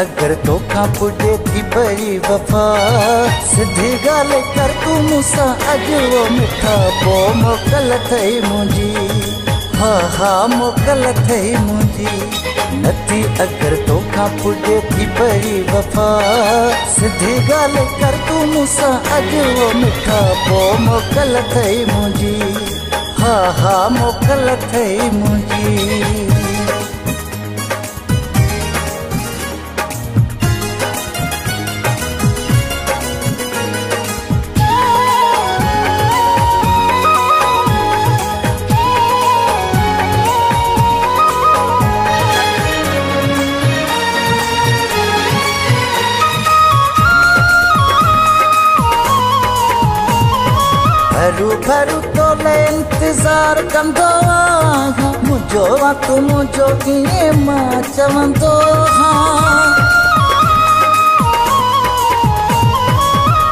अगर तोखा पुॼे थी पई वफ़ा, सिधी ॻाल्हि कर तूं मूंसां अॼु वो मिठा, पोइ मोकल थई मुंहिंजी, हा हा मोकल थई मुंहिंजी। नथी अगर तोखा पुॼे थी पई वफ़ा, सिधी ॻाल्हि कर तूं मूंसां अॼु वो मिठा, पोइ मोकल थई मुंहिंजी, हा हा मोकल थई मुंहिंजी। भरू भरू तोले इंतज़ार कंदो आहियां, मुंहिंजो वक़्तु मुंहिंजो कीअं मां चवंदो आहियां।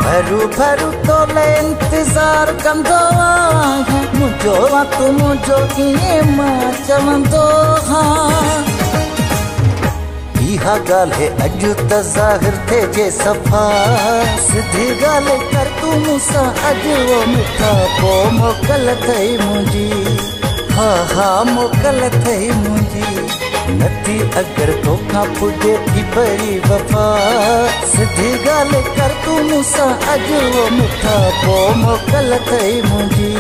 भरू भरू तोले इंतज़ार कंदो आहियां, मुंहिंजो वक़्तु मुंहिंजो कीअं मां चवंदो आहियां। इहा ॻाल्हि अॼु त ज़ाहिर थिए सफ़ा, सिधी ॻाल्हि कर तूं मूंसां अॼु वो मिठा, पोइ मोकल थई मुंहिंजी, हा हा मोकल थई मुंहिंजी। नथी अगर तोखा पुॼे थी पई वफ़ा, सिधी ॻाल्हि कर तूं मूंसां अॼु वो मिठा, पोइ मोकल थई मुंहिंजी,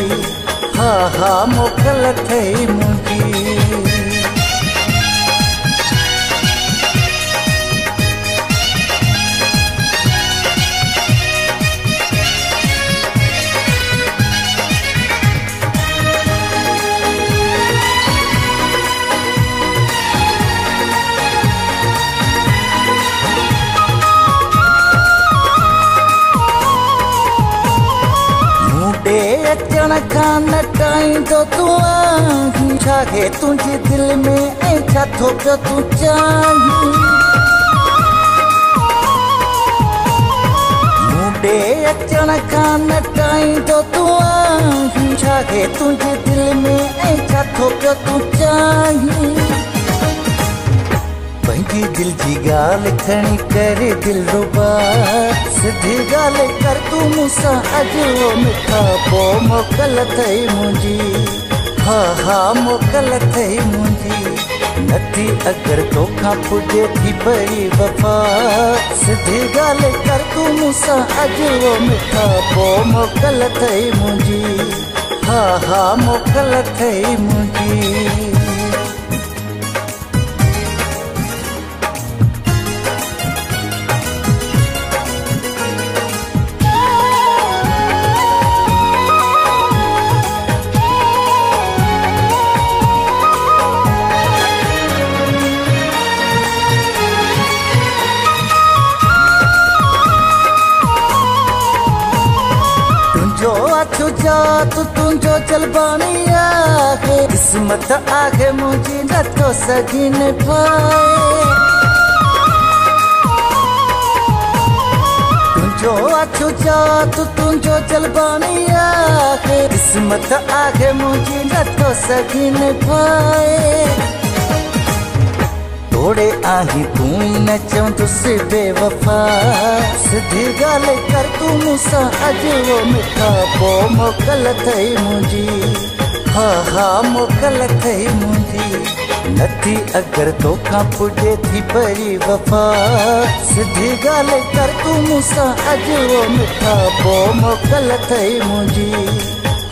हा हा मोकल थई मुंहिंजी। अचण खां नटाईंदो तूं आहीं, छाहे तुंहिंजी दिलि में ऐं छा थो पियो तूं चाहीं। मूंडे अचण खां नटाईंदो तूं आहीं, छाहे तुंहिंजी दिलि में ऐं छा थो पियो तूं चाहीं। पंहिंजी दिल जी ॻाल्हि खणी करे दिल रुबा, सिधी ॻाल्हि कर तूं मूंसां अॼु वो मिठा, पोइ मोकल थई मुंहिंजी, हा हा मोकल थई मुंहिंजी। नथी अगर तोखा पुॼे थी पई वफ़ा, सिधी ॻाल्हि कर तूं मूंसां अॼु वो मिठा, पोइ मोकल थई मुंहिंजी, हा हा मोकल थई मुंहिंजी। तू तुंहिंजो जलबानी आहे, किस्मत आहे मुंहिंजी नथो सघी निभाए। तुंहिंजो अछो तू तुंहिंजो जलबानी आहे, किस्मत आहे मुंहिंजी नथो सघी निभाए। तोड़े आहीं तूं ई न चवंदुसि बेवफ़ा, सिधी ॻाल्हि कर तूं मूंसां अॼु वो मिठा, पोइ मोकल थई मुंहिंजी, हा हा मोकल थई मुंहिंजी। नथी अगर तोखा पुॼे थी पई वफ़ा, सिधी ॻाल्हि कर तूं मूंसां अॼु वो मिठा, पोइ मोकल थई मुंहिंजी,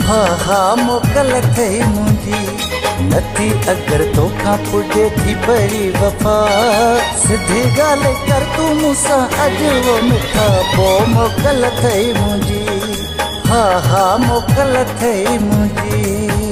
हा हा मोकल थई मुंहिंजी। नथी अगर तोखा पुॼे थी पई वफ़ा, सिधी ॻाल्हि कर तूं मूंसां अॼु वो मिठा, पोइ मोकल थई मुंहिंजी, हा हा मोकल थई मुंहिंजी।